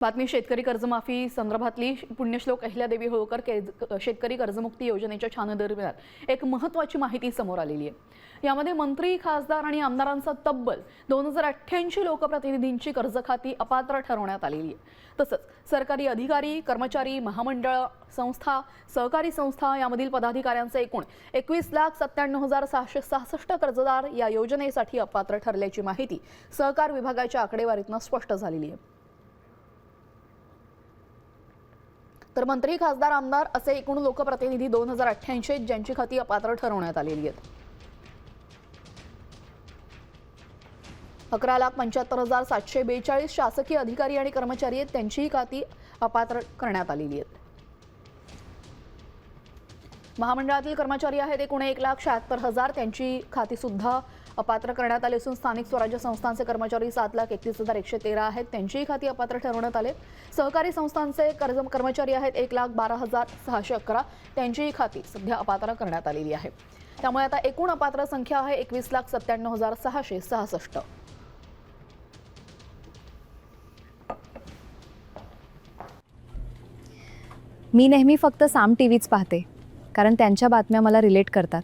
बातमी शेतकरी कर्जमाफी संदर्भातली पुण्यश्लोक अहिल्यादेवी होळकर शेतकरी कर्जमुक्ती योजनेच्या छाननीदरम्यान एक महत्त्वाची माहिती समोर आलेली आहे। यामध्ये मंत्री, खासदार आणि आमदारांचा तब्बल 2088 लोकप्रतिनिधींची कर्जखाती अपात्र ठरवण्यात आलेली आहे। तसंच सरकारी अधिकारी, कर्मचारी, महामंडळ, संस्था, सहकारी संस्था यामधील पदाधिकाऱ्यांचे एकूण 21,97,666 कर्जदार या योजनेसाठी अपात्र ठरल्याची माहिती सहकार विभागाच्या आकडेवारीतून स्पष्ट झालेली आहे। तर मंत्री, खासदार, आमदार असे एकूण लोकप्रतिनिधी 2088 ज्यांची खाती अपात्र ठरवण्यात आलेली आहेत। 11,75,742 शासकीय अधिकारी आणि कर्मचारी आहेत, त्यांचीही खाती अपात्र करण्यात आलेली आहेत। महामंडळातील कर्मचारी आहेत एकूण 1,76,000 त्यांची खाती सुद्धा अपात्र करण्यात आली असून स्थानिक स्वराज्य संस्थांचे कर्मचारी 7,31,113 आहेत, त्यांचीही खाती अपात्र ठरवण्यात आले। सहकारी संस्थांचे कर्मचारी आहेत 1,12,611 त्यांचीही खाती सध्या अपात्र करण्यात आलेली आहे। त्यामुळे आता एकूण अपात्र संख्या आहे 21,97,666। मी नेहमी फक्त साम टीव्हीच पाहते, कारण त्यांच्या बातम्या मला रिलेट करतात।